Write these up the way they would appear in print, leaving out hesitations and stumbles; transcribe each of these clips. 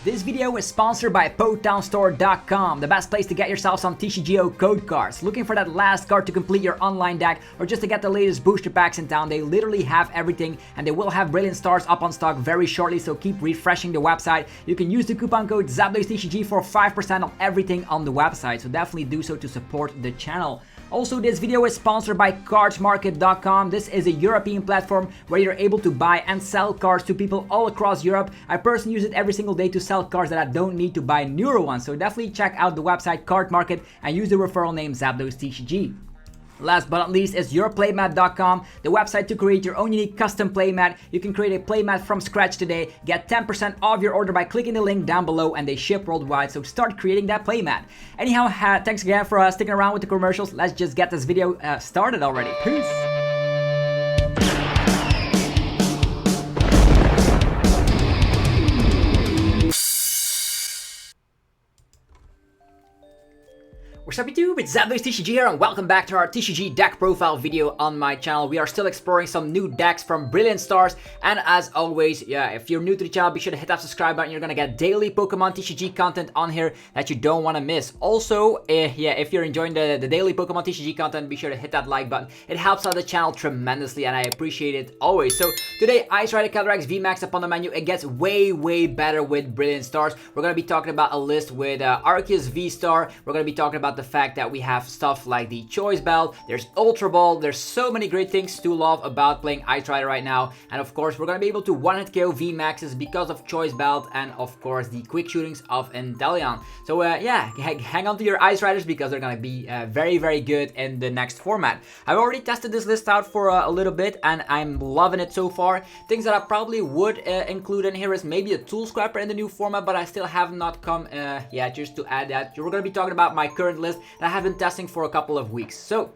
This video is sponsored by PokeTownStore.com, the best place to get yourself some TCG code cards. Looking for that last card to complete your online deck or just to get the latest booster packs in town, they literally have everything, and they will have Billiant Stars up on stock very shortly, so keep refreshing the website. You can use the coupon code ZapDoesTCG for 5% on everything on the website, so definitely do so to support the channel. Also, this video is sponsored by CardsMarket.com. This is a European platform where you're able to buy and sell cards to people all across Europe. I personally use it every single day to sell cards that I don't need to buy newer ones. So definitely check out the website Card Market and use the referral name ZapDoesTCG. Last but not least is yourplaymat.com, the website to create your own unique custom playmat. You can create a playmat from scratch today. Get 10% off your order by clicking the link down below, and they ship worldwide, so start creating that playmat. Anyhow, thanks again for sticking around with the commercials. Let's just get this video started already. Peace! What's up YouTube, it's ZapDoesTCG here and welcome back to our TCG deck profile video on my channel. We are still exploring some new decks from Billiant Stars, and as always, if you're new to the channel, be sure to hit that subscribe button. You're gonna get daily Pokemon TCG content on here that you don't want to miss. Also, if you're enjoying the daily Pokemon TCG content, be sure to hit that like button. It helps out the channel tremendously and I appreciate it always. So today, Ice Rider Calyrex VMAX up on the menu. It gets way better with Billiant Stars. We're gonna be talking about a list with Arceus VSTAR. We're gonna be talking about the fact that we have stuff like the Choice Belt, there's Ultra Ball, there's so many great things to love about playing Ice Rider right now, and of course we're gonna be able to OHKO VMAXs because of Choice Belt and of course the quick shootings of Inteleon. So yeah, hang on to your Ice Riders because they're gonna be very good in the next format. I've already tested this list out for a little bit and I'm loving it so far. Things that I probably would include in here is maybe a Tool Scrapper in the new format, but I still have not come just to add that. We're gonna be talking about my current list that I have been testing for a couple of weeks. So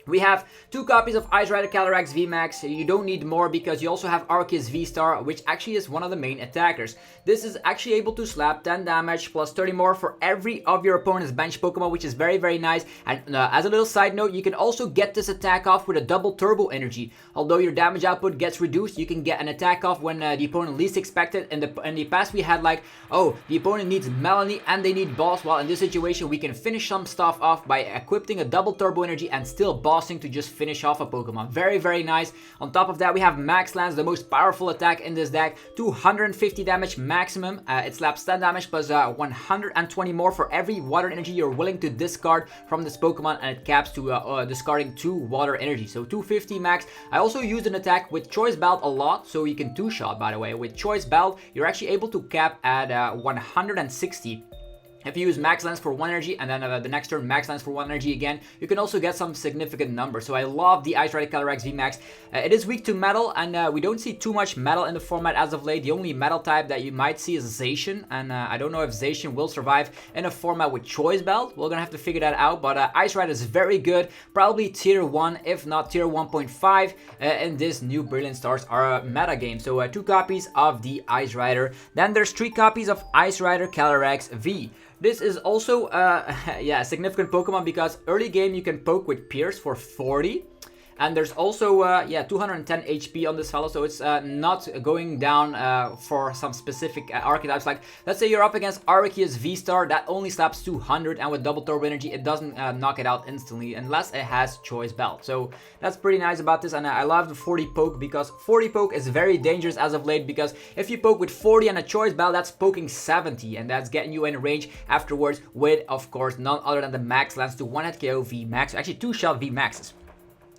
we have 2 copies of Ice Rider Calyrex VMAX. You don't need more because you also have Arceus VSTAR, which actually is one of the main attackers. This is actually able to slap 10 damage plus 30 more for every of your opponent's bench Pokemon, which is very nice. And as a little side note, you can also get this attack off with a double turbo energy. Although your damage output gets reduced, you can get an attack off when the opponent least expected. In the past, we had like, oh, the opponent needs Melony and they need Boss. Well, in this situation, we can finish some stuff off by equipping a double turbo energy and still bossing to just finish off a Pokemon. Very nice. On top of that, we have Max Lance, the most powerful attack in this deck. 250 damage maximum. It slaps 10 damage plus 120 more for every water energy you're willing to discard from this Pokemon, and it caps to discarding 2 water energy. So 250 max. I also used an attack with Choice Belt a lot, so you can 2-shot, by the way. With Choice Belt, you're actually able to cap at 160. If you use Max Lance for 1 energy and then the next turn Max Lance for 1 energy again, you can also get some significant numbers. So I love the Ice Rider Calyrex VMAX. It is weak to metal, and we don't see too much metal in the format as of late. The only metal type that you might see is Zacian, and I don't know if Zacian will survive in a format with Choice Belt. We're gonna have to figure that out, but Ice Rider is very good. Probably tier 1, if not tier 1.5 in this new Billiant Stars meta game. So 2 copies of the Ice Rider. Then there's 3 copies of Ice Rider Calyrex V. This is also a significant Pokemon because early game you can poke with Pierce for 40. And there's also 210 HP on this fellow, so it's not going down for some specific archetypes. Like, let's say you're up against Arceus VSTAR, that only slaps 200, and with double turbo energy, it doesn't knock it out instantly unless it has Choice Belt. So that's pretty nice about this, and I love the 40 poke because 40 poke is very dangerous as of late, because if you poke with 40 and a Choice Belt, that's poking 70, and that's getting you in range afterwards with, of course, none other than the Max Lance to OHKO VMAX, actually 2-shot VMAXs.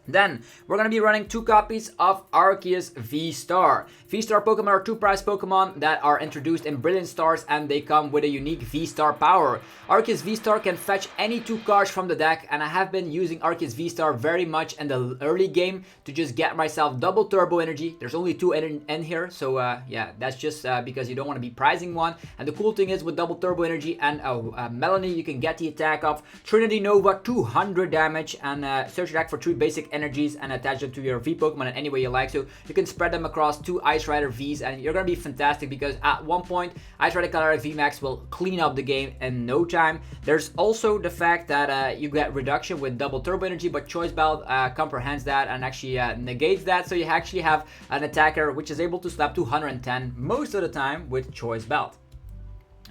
Then, we're going to be running 2 copies of Arceus VSTAR. VSTAR Pokemon are 2 prize Pokemon that are introduced in Billiant Stars, and they come with a unique VSTAR power. Arceus VSTAR can fetch any 2 cards from the deck, and I have been using Arceus VSTAR very much in the early game to just get myself double turbo energy. There's only 2 in here, so yeah, that's just because you don't want to be prizing one. And the cool thing is with double turbo energy and Melony, you can get the attack of Trinity Nova, 200 damage, and search your deck for 3 basic energies and attach them to your V Pokemon in any way you like. So you can spread them across 2 Ice Rider Vs, and you're gonna be fantastic because at one point Ice Rider Calyrex VMAX will clean up the game in no time. There's also the fact that you get reduction with double turbo energy, but Choice Belt comprehends that and actually negates that. So you actually have an attacker which is able to slap 210 most of the time with Choice Belt.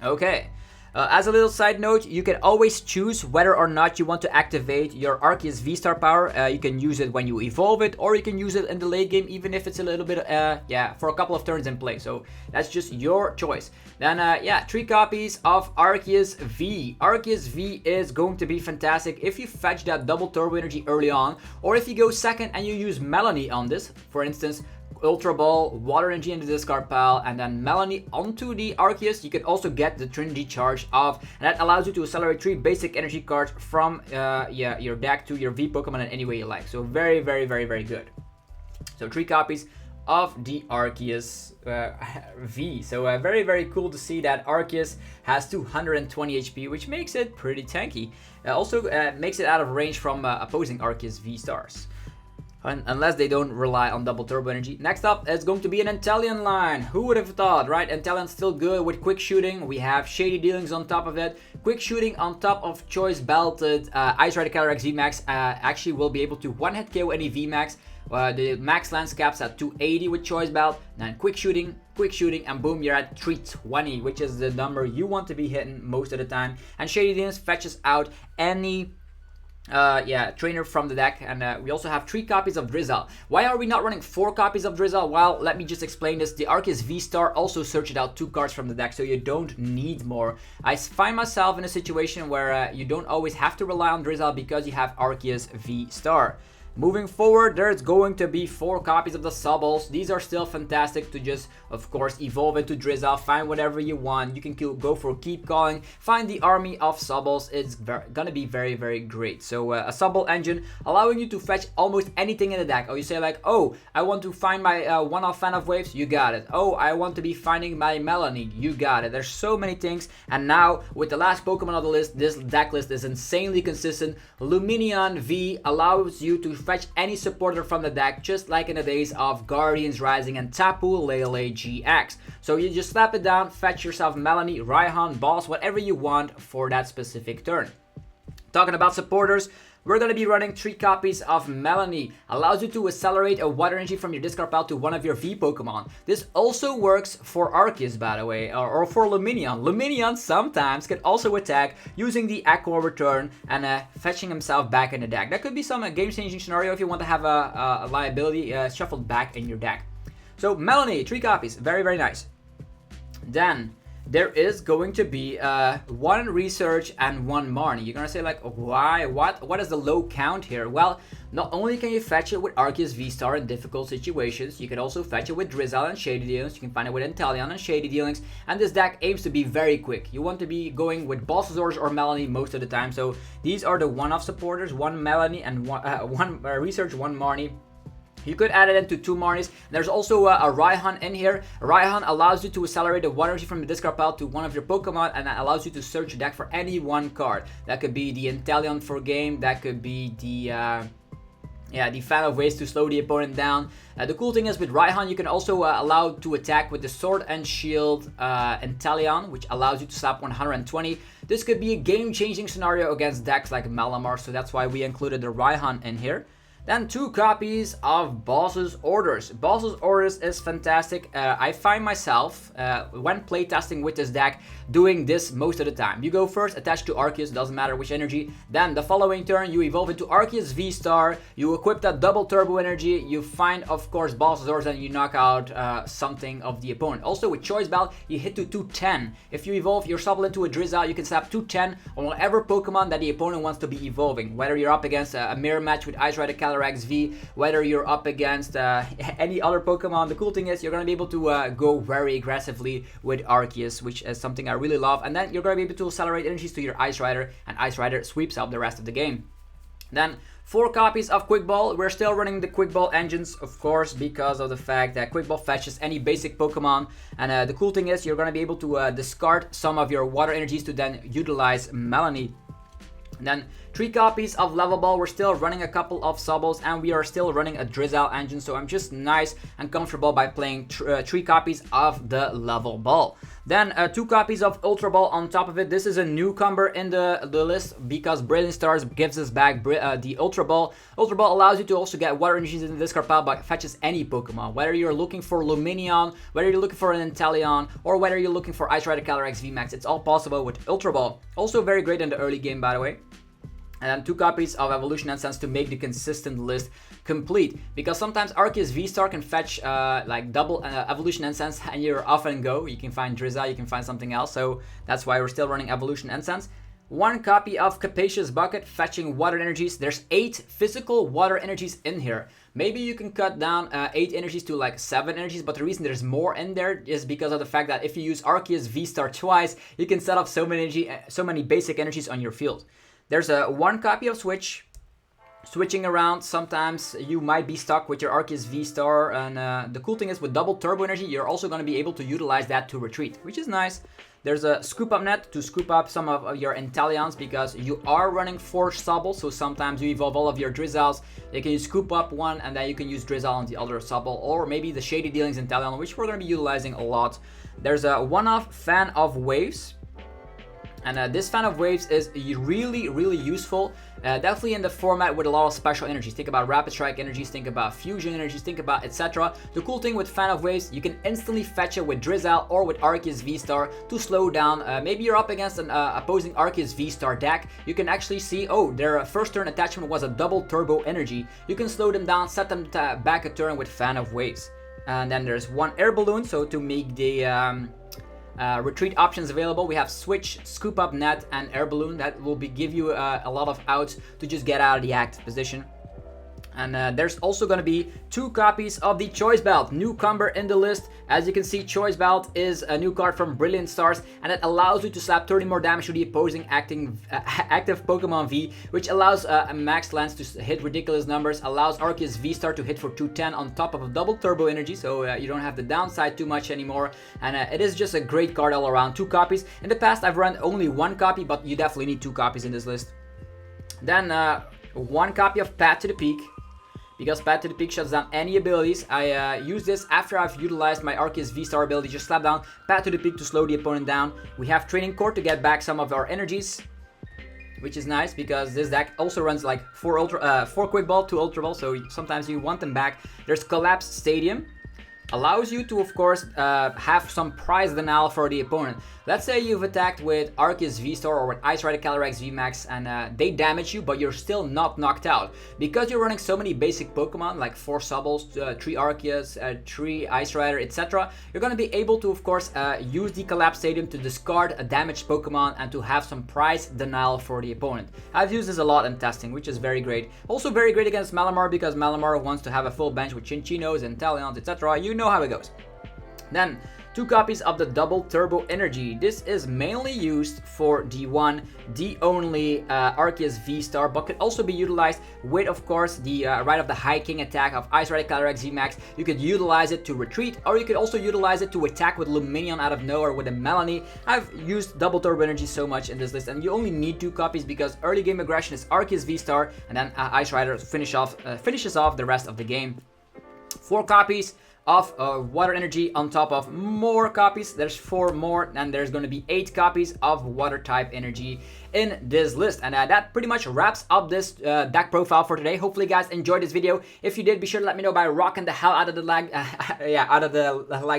Okay. As a little side note, you can always choose whether or not you want to activate your Arceus VSTAR Power. You can use it when you evolve it, or you can use it in the late game, even if it's a little bit, for a couple of turns in play. So that's just your choice. Then, 3 copies of Arceus V. Arceus V is going to be fantastic if you fetch that double turbo energy early on, or if you go second and you use Melony on this, for instance. Ultra Ball, Water Energy in the discard pile, and then Melony onto the Arceus. You can also get the Trinity Charge off, and that allows you to accelerate 3 basic energy cards from your deck to your V Pokemon in any way you like. So very, very, very, very good. So 3 copies of the Arceus V. So very, very cool to see that Arceus has 220 HP, which makes it pretty tanky. Also makes it out of range from opposing Arceus V stars. Unless they don't rely on double turbo energy. Next up is going to be an Inteleon line. Who would have thought, right? Inteleon's still good with quick shooting. We have shady dealings on top of it. Quick shooting on top of choice belted Ice Rider Calyrex VMAX actually will be able to one-hit KO any VMAX. The max lance caps at 280 with choice belt. Then quick shooting, and boom, you're at 320, which is the number you want to be hitting most of the time. And shady dealings fetches out any trainer from the deck, and we also have 3 copies of Drizzle. Why are we not running 4 copies of Drizzle? Well, let me just explain this. The Arceus V-Star also searched out 2 cards from the deck, so you don't need more. I find myself in a situation where you don't always have to rely on Drizzle because you have Arceus V-Star. Moving forward, there's going to be 4 copies of the Sobbles. These are still fantastic to just, of course, evolve into Drizzle, find whatever you want. You can go for Keep Calling, find the army of Sobbles. It's gonna be very, very great. So a Sobble engine allowing you to fetch almost anything in the deck. Oh, you say like, oh, I want to find my one-off fan of waves. You got it. Oh, I want to be finding my Melony. You got it. There's so many things. And now with the last Pokemon on the list, this deck list is insanely consistent. Lumineon V allows you to fetch any supporter from the deck, just like in the days of Guardians Rising and Tapu Lele GX. So you just slap it down, fetch yourself Melony, Raihan, Boss, whatever you want for that specific turn. Talking about supporters, we're going to be running 3 copies of Melony. Allows you to accelerate a water energy from your discard pile to one of your V Pokemon. This also works for Arceus, by the way, or for Lumineon. Lumineon sometimes can also attack using the OHKO return and fetching himself back in the deck. That could be some game-changing scenario if you want to have a liability shuffled back in your deck. So Melony, 3 copies, very, very nice. Then there is going to be 1 research and 1 Marnie. You're gonna say like, why? What is the low count here? Well, not only can you fetch it with Arceus V-Star in difficult situations, you can also fetch it with Drizzle and Shady Dealings. You can find it with Inteleon and Shady Dealings. And this deck aims to be very quick. You want to be going with Bulbasaur or Melony most of the time. So these are the one-off supporters: 1 Melony and 1 research, 1 Marnie. You could add it into 2 Marnies. There's also a Raihan in here. Raihan allows you to accelerate the water energy from the discard pile to one of your Pokemon, and that allows you to search your deck for any 1 card. That could be the Inteleon for game. That could be the fan of ways to slow the opponent down. The cool thing is with Raihan, you can also allow to attack with the Sword and Shield Inteleon, which allows you to slap 120. This could be a game-changing scenario against decks like Malamar, so that's why we included the Raihan in here. Then 2 copies of Boss's Orders. Boss's Orders is fantastic. I find myself, when playtesting with this deck, doing this most of the time. You go first, attach to Arceus, doesn't matter which energy. Then the following turn, you evolve into Arceus V-Star. You equip that double turbo energy. You find, of course, Boss's Orders, and you knock out something of the opponent. Also, with Choice Belt, you hit to 210. If you evolve your Sobble into a Drizzle, you can slap 210 on whatever Pokemon that the opponent wants to be evolving. Whether you're up against a mirror match with Ice Rider Calyrex V, whether you're up against any other Pokemon. The cool thing is you're going to be able to go very aggressively with Arceus, which is something I really love. And then you're going to be able to accelerate energies to your Ice Rider, and Ice Rider sweeps up the rest of the game. Then 4 copies of Quick Ball. We're still running the Quick Ball engines, of course, because of the fact that Quick Ball fetches any basic Pokemon. And the cool thing is you're going to be able to discard some of your water energies to then utilize Melony. And then 3 copies of Level Ball. We're still running a couple of Sobbles, and we are still running a Drizzle engine, so I'm just nice and comfortable by playing 3 copies of the Level Ball. Then 2 copies of Ultra Ball on top of it. This is a newcomer in the list because Billiant Stars gives us back the Ultra Ball. Ultra Ball allows you to also get water energies in the discard pile, but fetches any Pokemon. Whether you're looking for Lumineon, whether you're looking for an Inteleon, or whether you're looking for Ice Rider Calyrex VMAX, it's all possible with Ultra Ball. Also very great in the early game, by the way. And then 2 copies of Evolution Essence to make the consistent list complete. Because sometimes Arceus VSTAR can fetch like double Evolution Essence and you're off and go. You can find Drizzle, you can find something else. So that's why we're still running Evolution Essence. 1 copy of Capacious Bucket fetching water energies. There's 8 physical water energies in here. Maybe you can cut down 8 energies to like 7 energies, but the reason there's more in there is because of the fact that if you use Arceus VSTAR twice, you can set off so many basic energies on your field. There's a 1 copy of switching around. Sometimes you might be stuck with your Arceus VSTAR, and the cool thing is with double turbo energy, you're also going to be able to utilize that to retreat, which is nice. There's a scoop up net to scoop up some of your Inteleons because you are running 4 Sobbles, so sometimes you evolve all of your Drizzles. You can use scoop up one and then you can use Drizzle on the other Sobble, or maybe the Shady Dealings Inteleon, which we're going to be utilizing a lot. There's a one-off Fan of Waves. And this Fan of Waves is really useful, definitely in the format with a lot of special energies. Think about Rapid Strike energies, think about Fusion energies, think about etc. The cool thing with Fan of Waves, you can instantly fetch it with Drizzle or with Arceus VSTAR to slow down. Maybe you're up against an opposing Arceus VSTAR deck. You can actually see, oh, their first turn attachment was a double turbo energy. You can slow them down, set them back a turn with Fan of Waves. And then there's 1 Air Balloon, so to make the retreat options available, we have Switch, Scoop Up Net, and Air Balloon. That will give you a lot of outs to just get out of the active position. And there's also going to be 2 copies of the Choice Belt, newcomer in the list. As you can see, Choice Belt is a new card from Billiant Stars, and it allows you to slap 30 more damage to the opposing active Pokemon V, which allows Max Lance to hit ridiculous numbers, allows Arceus VSTAR to hit for 210 on top of a double turbo energy, so you don't have the downside too much anymore. And it is just a great card all around. 2 copies. In the past, I've run only 1 copy, but you definitely need 2 copies in this list. Then 1 copy of Path to the Peak, because Path to the Peak shuts down any abilities. I use this after I've utilized my Arceus VSTAR ability. Just slap down Path to the Peak to slow the opponent down. We have Training Court to get back some of our energies, which is nice because this deck also runs like 4 Quick Ball, 2 Ultra Ball, so sometimes you want them back. There's Collapsed Stadium. Allows you to, of course, have some prize denial for the opponent. Let's say you've attacked with Arceus VSTAR or with Ice Rider Calyrex VMAX and they damage you, but you're still not knocked out. Because you're running so many basic Pokemon, like 4 Sobbles, 3 Arceus, 3 Ice Rider, etc. You're going to be able to, of course, use the Collapse Stadium to discard a damaged Pokemon and to have some prize denial for the opponent. I've used this a lot in testing, which is very great. Also very great against Malamar because Malamar wants to have a full bench with Chinchinos and Inteleons, etc. You know how it goes. Then 2 copies of the Double Turbo Energy. This is mainly used for D1, the only Arceus VSTAR, but could also be utilized with, of course, the right of the High King attack of Ice Rider Calyrex VMAX. You could utilize it to retreat, or you could also utilize it to attack with Lumineon out of nowhere with a Melony. I've used Double Turbo Energy so much in this list, and you only need 2 copies because early game aggression is Arceus VSTAR, and then Ice Rider finishes off the rest of the game. 4 copies of water energy on top of more copies. There's 4 more, and there's going to be 8 copies of water type energy in this list. And that pretty much wraps up this deck profile for today. Hopefully you guys enjoyed this video. If you did, be sure to let me know by rocking the hell out of the like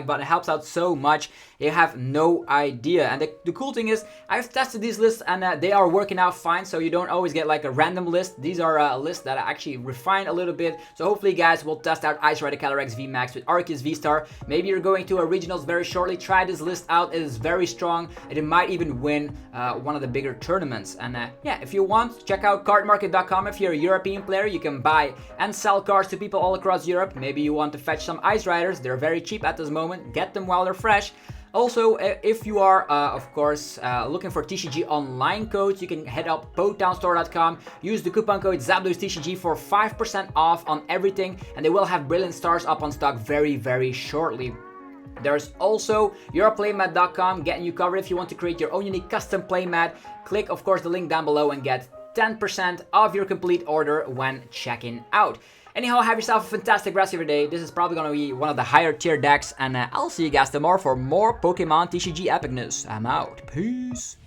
button. It helps out so much. You have no idea. And the cool thing is, I've tested these lists and they are working out fine, so you don't always get like a random list. These are lists that I actually refined a little bit. So hopefully you guys will test out Ice Rider Calyrex VMAX with Arceus VSTAR. Maybe you're going to a regionals very shortly. Try this list out. It is very strong, and it might even win one of the bigger tournaments. And yeah, if you want, check out cardmarket.com. If you're a European player, you can buy and sell cards to people all across Europe. Maybe you want to fetch some Ice Riders. They're very cheap at this moment. Get them while they're fresh. Also, if you are, of course, looking for TCG online codes, you can head up PokeTownStore.com, use the coupon code ZapDosTCG for 5% off on everything, and they will have Billiant Stars up on stock very, very shortly. There's also EuroPlaymat.com, getting you covered if you want to create your own unique custom playmat. Click, of course, the link down below and get 10% of your complete order when checking out. Anyhow, have yourself a fantastic rest of your day. This is probably going to be one of the higher tier decks, and I'll see you guys tomorrow for more Pokemon TCG epicness. I'm out. Peace.